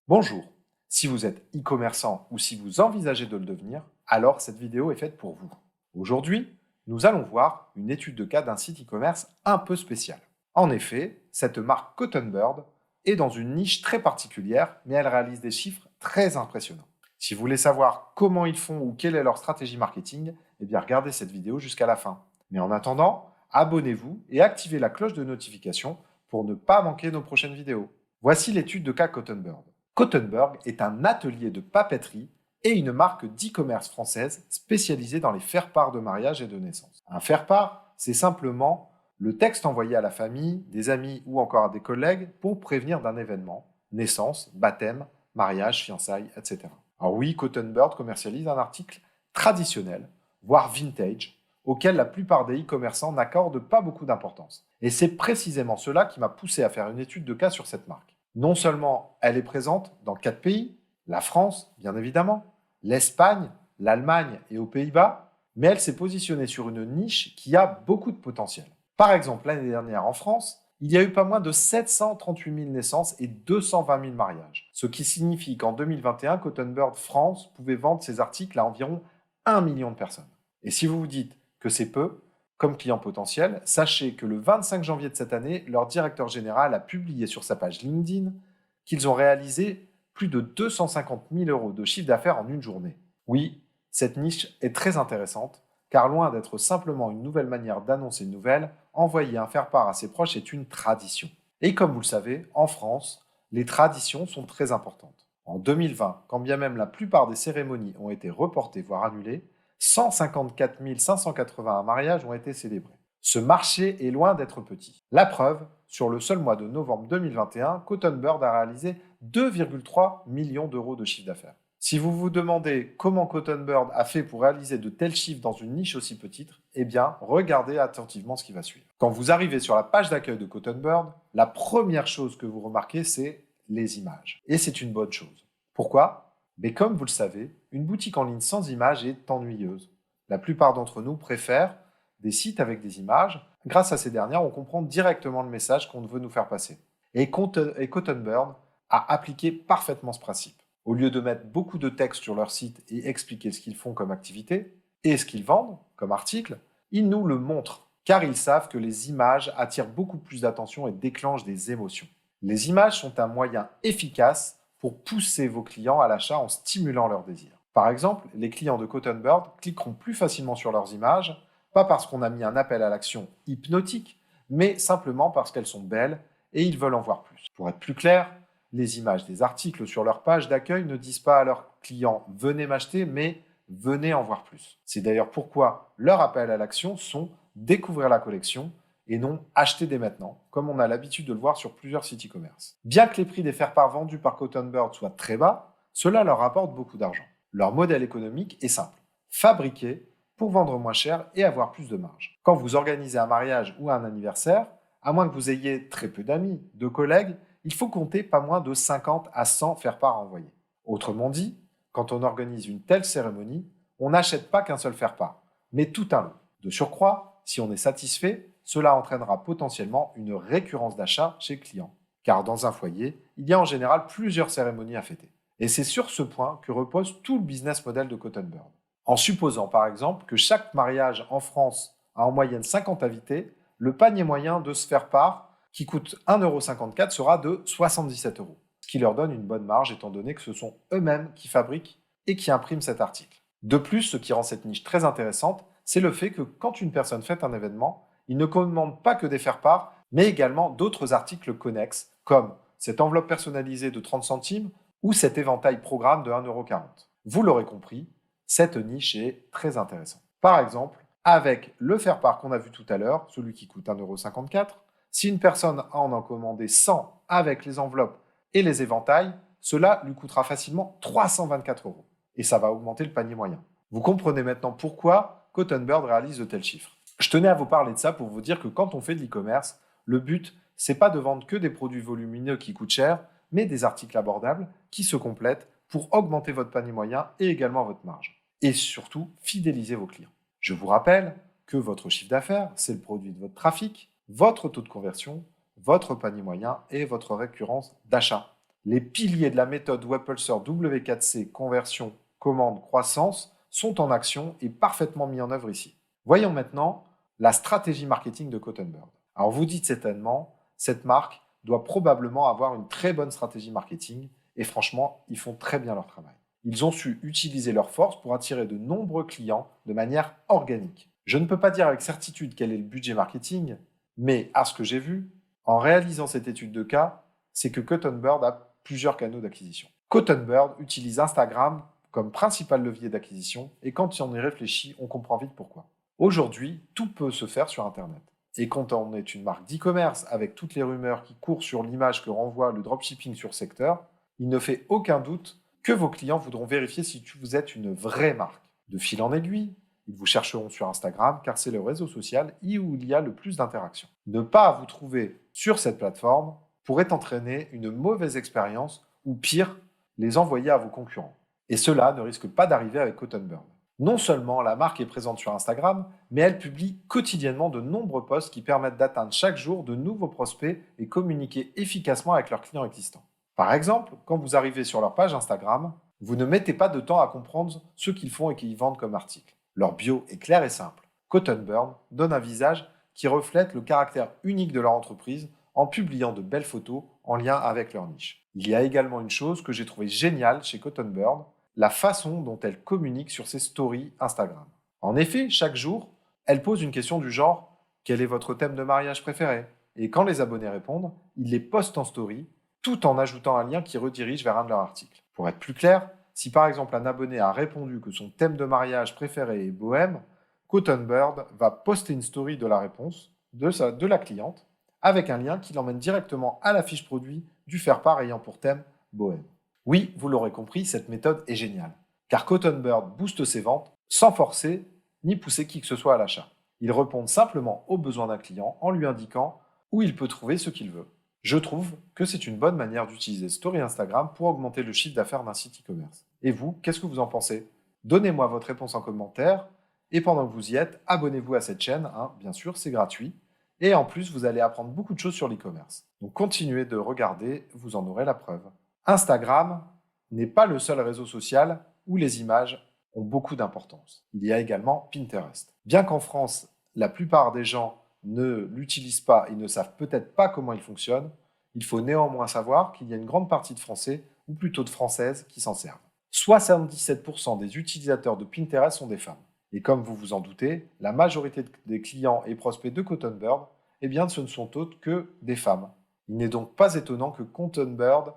Bonjour, si vous êtes e-commerçant ou si vous envisagez de le devenir, alors cette vidéo est faite pour vous. Aujourd'hui, nous allons voir une étude de cas d'un site e-commerce un peu spécial. En effet, cette marque Cotton Bird est dans une niche très particulière, mais elle réalise des chiffres très impressionnants. Si vous voulez savoir comment ils font ou quelle est leur stratégie marketing, eh bien regardez cette vidéo jusqu'à la fin. Mais en attendant, abonnez-vous et activez la cloche de notification pour ne pas manquer nos prochaines vidéos. Voici l'étude de cas Cotton Bird. Cottenberg est un atelier de papeterie et une marque d'e-commerce française spécialisée dans les faire-part de mariage et de naissance. Un faire-part, c'est simplement le texte envoyé à la famille, des amis ou encore à des collègues pour prévenir d'un événement, naissance, baptême, mariage, fiançailles, etc. Alors oui, Cottenberg commercialise un article traditionnel, voire vintage, auquel la plupart des e-commerçants n'accordent pas beaucoup d'importance. Et c'est précisément cela qui m'a poussé à faire une étude de cas sur cette marque. Non seulement elle est présente dans 4 pays, la France, bien évidemment, l'Espagne, l'Allemagne et aux Pays-Bas, mais elle s'est positionnée sur une niche qui a beaucoup de potentiel. Par exemple, l'année dernière en France, il y a eu pas moins de 738 000 naissances et 220 000 mariages, ce qui signifie qu'en 2021, Cotton Bird France pouvait vendre ses articles à environ 1 million de personnes. Et si vous vous dites que c'est peu, comme client potentiel, sachez que le 25 janvier de cette année, leur directeur général a publié sur sa page LinkedIn qu'ils ont réalisé plus de 250 000 euros de chiffre d'affaires en une journée. Oui, cette niche est très intéressante, car loin d'être simplement une nouvelle manière d'annoncer une nouvelle, envoyer un faire-part à ses proches est une tradition. Et comme vous le savez, en France, les traditions sont très importantes. En 2020, quand bien même la plupart des cérémonies ont été reportées voire annulées, 154 581 mariages ont été célébrés. Ce marché est loin d'être petit. La preuve, sur le seul mois de novembre 2021, Cotton Bird a réalisé 2,3 millions d'euros de chiffre d'affaires. Si vous vous demandez comment Cotton Bird a fait pour réaliser de tels chiffres dans une niche aussi petite, eh bien, regardez attentivement ce qui va suivre. Quand vous arrivez sur la page d'accueil de Cotton Bird, la première chose que vous remarquez, c'est les images. Et c'est une bonne chose. Pourquoi ? Mais comme vous le savez, une boutique en ligne sans images est ennuyeuse. La plupart d'entre nous préfèrent des sites avec des images. Grâce à ces dernières, on comprend directement le message qu'on veut nous faire passer. Et Cotton Bird a appliqué parfaitement ce principe. Au lieu de mettre beaucoup de texte sur leur site et expliquer ce qu'ils font comme activité et ce qu'ils vendent comme article, ils nous le montrent, car ils savent que les images attirent beaucoup plus d'attention et déclenchent des émotions. Les images sont un moyen efficace pour pousser vos clients à l'achat en stimulant leur désir. Par exemple, les clients de Cotton Bird cliqueront plus facilement sur leurs images, pas parce qu'on a mis un appel à l'action hypnotique, mais simplement parce qu'elles sont belles et ils veulent en voir plus. Pour être plus clair, les images des articles sur leur page d'accueil ne disent pas à leurs clients « venez m'acheter », mais « venez en voir plus ». C'est d'ailleurs pourquoi leurs appels à l'action sont « découvrir la collection » et non acheter dès maintenant, comme on a l'habitude de le voir sur plusieurs sites e-commerce. Bien que les prix des faire-part vendus par Cotton Bird soient très bas, cela leur rapporte beaucoup d'argent. Leur modèle économique est simple. Fabriquer pour vendre moins cher et avoir plus de marge. Quand vous organisez un mariage ou un anniversaire, à moins que vous ayez très peu d'amis, de collègues, il faut compter pas moins de 50 à 100 faire-part envoyés. Autrement dit, quand on organise une telle cérémonie, on n'achète pas qu'un seul faire-part, mais tout un lot. De surcroît, si on est satisfait, cela entraînera potentiellement une récurrence d'achat chez le client. Car dans un foyer, il y a en général plusieurs cérémonies à fêter. Et c'est sur ce point que repose tout le business model de Cotton Bird. En supposant par exemple que chaque mariage en France a en moyenne 50 invités, le panier moyen de ce faire-part, qui coûte 1,54 € sera de 77 €, ce qui leur donne une bonne marge étant donné que ce sont eux-mêmes qui fabriquent et qui impriment cet article. De plus, ce qui rend cette niche très intéressante, c'est le fait que quand une personne fête un événement, il ne commande pas que des faire-part, mais également d'autres articles connexes, comme cette enveloppe personnalisée de 30 centimes ou cet éventail programme de 1,40 €. Vous l'aurez compris, cette niche est très intéressante. Par exemple, avec le faire-part qu'on a vu tout à l'heure, celui qui coûte 1,54 €, si une personne a en commandé 100 avec les enveloppes et les éventails, cela lui coûtera facilement 324 €. Et ça va augmenter le panier moyen. Vous comprenez maintenant pourquoi Cotton Bird réalise de tels chiffres. Je tenais à vous parler de ça pour vous dire que quand on fait de l'e-commerce, le but, c'est pas de vendre que des produits volumineux qui coûtent cher, mais des articles abordables qui se complètent pour augmenter votre panier moyen et également votre marge. Et surtout, fidéliser vos clients. Je vous rappelle que votre chiffre d'affaires, c'est le produit de votre trafic, votre taux de conversion, votre panier moyen et votre récurrence d'achat. Les piliers de la méthode Webpulser W4C conversion, commande, croissance sont en action et parfaitement mis en œuvre ici. Voyons maintenant la stratégie marketing de Cottonbird. Alors vous dites certainement, cette marque doit probablement avoir une très bonne stratégie marketing et franchement, ils font très bien leur travail. Ils ont su utiliser leur force pour attirer de nombreux clients de manière organique. Je ne peux pas dire avec certitude quel est le budget marketing, mais à ce que j'ai vu, en réalisant cette étude de cas, c'est que Cottonbird a plusieurs canaux d'acquisition. Cottonbird utilise Instagram comme principal levier d'acquisition et quand on y réfléchit, on comprend vite pourquoi. Aujourd'hui, tout peut se faire sur Internet. Et quand on est une marque d'e-commerce avec toutes les rumeurs qui courent sur l'image que renvoie le dropshipping sur secteur, il ne fait aucun doute que vos clients voudront vérifier si vous êtes une vraie marque. De fil en aiguille, ils vous chercheront sur Instagram car c'est le réseau social où il y a le plus d'interactions. Ne pas vous trouver sur cette plateforme pourrait entraîner une mauvaise expérience ou pire, les envoyer à vos concurrents. Et cela ne risque pas d'arriver avec Cottonbird. Non seulement la marque est présente sur Instagram, mais elle publie quotidiennement de nombreux posts qui permettent d'atteindre chaque jour de nouveaux prospects et communiquer efficacement avec leurs clients existants. Par exemple, quand vous arrivez sur leur page Instagram, vous ne mettez pas de temps à comprendre ce qu'ils font et qu'ils vendent comme article. Leur bio est clair et simple. Cottonbird donne un visage qui reflète le caractère unique de leur entreprise en publiant de belles photos en lien avec leur niche. Il y a également une chose que j'ai trouvée géniale chez Cottonbird, la façon dont elle communique sur ses stories Instagram. En effet, chaque jour, elle pose une question du genre « Quel est votre thème de mariage préféré ?» Et quand les abonnés répondent, ils les postent en story, tout en ajoutant un lien qui redirige vers un de leurs articles. Pour être plus clair, si par exemple un abonné a répondu que son thème de mariage préféré est bohème, Cottonbird va poster une story de la réponse de la cliente avec un lien qui l'emmène directement à la fiche produit du faire-part ayant pour thème bohème. Oui, vous l'aurez compris, cette méthode est géniale, car Cottonbird booste ses ventes sans forcer ni pousser qui que ce soit à l'achat. Il répond simplement aux besoins d'un client en lui indiquant où il peut trouver ce qu'il veut. Je trouve que c'est une bonne manière d'utiliser Story Instagram pour augmenter le chiffre d'affaires d'un site e-commerce. Et vous, qu'est-ce que vous en pensez? Donnez-moi votre réponse en commentaire. Et pendant que vous y êtes, abonnez-vous à cette chaîne, bien sûr, c'est gratuit. Et en plus, vous allez apprendre beaucoup de choses sur l'e-commerce. Donc continuez de regarder, vous en aurez la preuve. Instagram n'est pas le seul réseau social où les images ont beaucoup d'importance. Il y a également Pinterest. Bien qu'en France, la plupart des gens ne l'utilisent pas et ne savent peut-être pas comment il fonctionne, il faut néanmoins savoir qu'il y a une grande partie de Français, ou plutôt de Françaises, qui s'en servent. 77% des utilisateurs de Pinterest sont des femmes. Et comme vous vous en doutez, la majorité des clients et prospects de Cottonbird, ce ne sont autres que des femmes. Il n'est donc pas étonnant que Cottonbird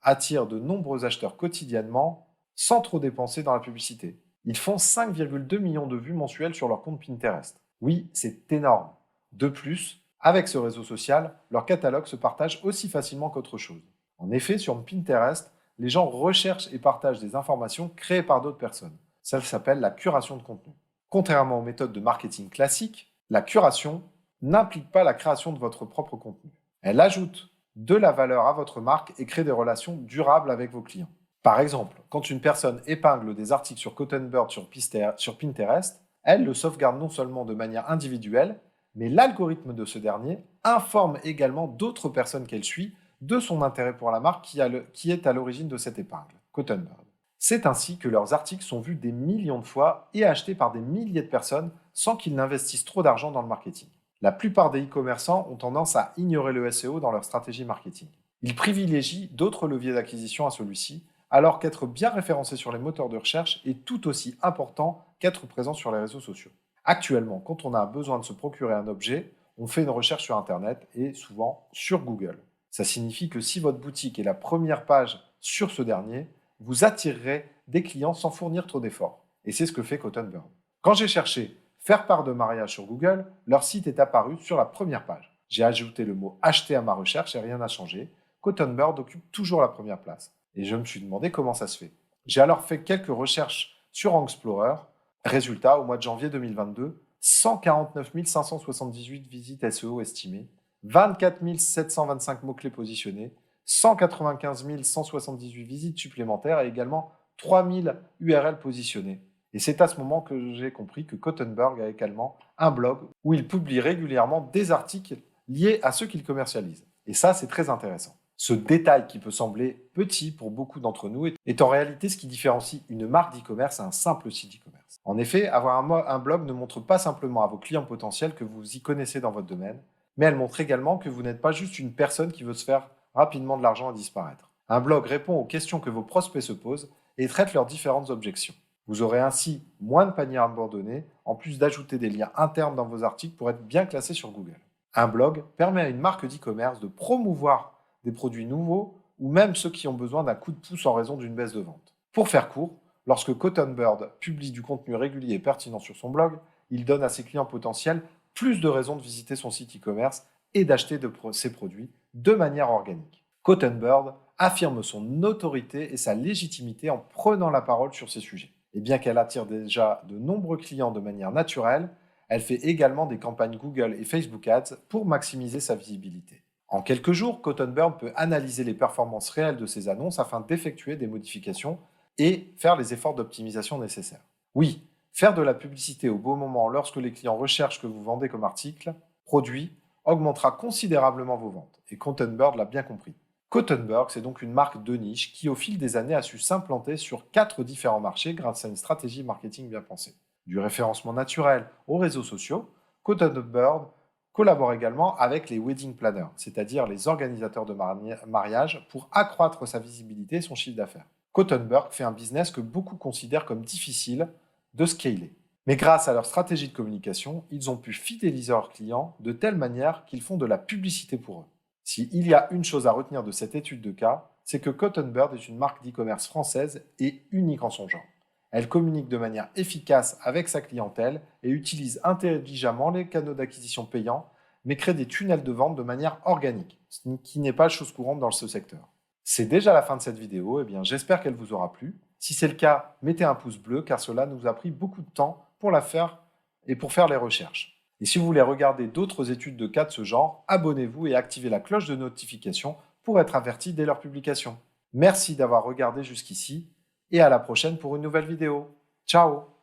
attire de nombreux acheteurs quotidiennement sans trop dépenser dans la publicité. Ils font 5,2 millions de vues mensuelles sur leur compte Pinterest. Oui, c'est énorme. De plus, avec ce réseau social, leur catalogue se partage aussi facilement qu'autre chose. En effet, sur Pinterest, les gens recherchent et partagent des informations créées par d'autres personnes. Ça s'appelle la curation de contenu. Contrairement aux méthodes de marketing classiques, la curation n'implique pas la création de votre propre contenu. Elle ajoute de la valeur à votre marque et crée des relations durables avec vos clients. Par exemple, quand une personne épingle des articles sur Cottonbird sur Pinterest, elle le sauvegarde non seulement de manière individuelle, mais l'algorithme de ce dernier informe également d'autres personnes qu'elle suit de son intérêt pour la marque qui est à l'origine de cette épingle, Cottonbird. C'est ainsi que leurs articles sont vus des millions de fois et achetés par des milliers de personnes sans qu'ils n'investissent trop d'argent dans le marketing. La plupart des e-commerçants ont tendance à ignorer le SEO dans leur stratégie marketing. Ils privilégient d'autres leviers d'acquisition à celui-ci, alors qu'être bien référencé sur les moteurs de recherche est tout aussi important qu'être présent sur les réseaux sociaux. Actuellement, quand on a besoin de se procurer un objet, on fait une recherche sur Internet et souvent sur Google. Ça signifie que si votre boutique est la première page sur ce dernier, vous attirerez des clients sans fournir trop d'efforts. Et c'est ce que fait Cottonbird. Quand j'ai cherché « faire part de mariage » sur Google, leur site est apparu sur la première page. J'ai ajouté le mot « acheter » à ma recherche et rien n'a changé. Cottonbird occupe toujours la première place. Et je me suis demandé comment ça se fait. J'ai alors fait quelques recherches sur Explorer. Résultat, au mois de janvier 2022, 149 578 visites SEO estimées, 24 725 mots-clés positionnés, 195 178 visites supplémentaires et également 3000 URL positionnées. Et c'est à ce moment que j'ai compris que Cottonbird a également un blog où il publie régulièrement des articles liés à ceux qu'il commercialise. Et ça, c'est très intéressant. Ce détail qui peut sembler petit pour beaucoup d'entre nous est en réalité ce qui différencie une marque d'e-commerce à un simple site e-commerce. En effet, avoir un blog ne montre pas simplement à vos clients potentiels que vous y connaissez dans votre domaine, mais elle montre également que vous n'êtes pas juste une personne qui veut se faire rapidement de l'argent et disparaître. Un blog répond aux questions que vos prospects se posent et traite leurs différentes objections. Vous aurez ainsi moins de paniers abandonnés, en plus d'ajouter des liens internes dans vos articles pour être bien classés sur Google. Un blog permet à une marque d'e-commerce de promouvoir des produits nouveaux ou même ceux qui ont besoin d'un coup de pouce en raison d'une baisse de vente. Pour faire court, lorsque Cotton Bird publie du contenu régulier et pertinent sur son blog, il donne à ses clients potentiels plus de raisons de visiter son site e-commerce et d'acheter ses produits de manière organique. Cotton Bird affirme son autorité et sa légitimité en prenant la parole sur ces sujets. Et bien qu'elle attire déjà de nombreux clients de manière naturelle, elle fait également des campagnes Google et Facebook Ads pour maximiser sa visibilité. En quelques jours, Cotton Bird peut analyser les performances réelles de ses annonces afin d'effectuer des modifications et faire les efforts d'optimisation nécessaires. Oui, faire de la publicité au bon moment lorsque les clients recherchent ce que vous vendez comme article, produit, augmentera considérablement vos ventes. Et Cotton Bird l'a bien compris. Cotton Bird, c'est donc une marque de niche qui, au fil des années, a su s'implanter sur 4 différents marchés grâce à une stratégie marketing bien pensée. Du référencement naturel aux réseaux sociaux, Cotton Bird collabore également avec les wedding planners, c'est-à-dire les organisateurs de mariage, pour accroître sa visibilité et son chiffre d'affaires. Cotton Bird fait un business que beaucoup considèrent comme difficile de scaler. Mais grâce à leur stratégie de communication, ils ont pu fidéliser leurs clients de telle manière qu'ils font de la publicité pour eux. S'il y a une chose à retenir de cette étude de cas, c'est que Cotton Bird est une marque d'e-commerce française et unique en son genre. Elle communique de manière efficace avec sa clientèle et utilise intelligemment les canaux d'acquisition payants, mais crée des tunnels de vente de manière organique, ce qui n'est pas chose courante dans ce secteur. C'est déjà la fin de cette vidéo, j'espère qu'elle vous aura plu. Si c'est le cas, mettez un pouce bleu car cela nous a pris beaucoup de temps pour la faire et pour faire les recherches. Et si vous voulez regarder d'autres études de cas de ce genre, abonnez-vous et activez la cloche de notification pour être averti dès leur publication. Merci d'avoir regardé jusqu'ici et à la prochaine pour une nouvelle vidéo. Ciao!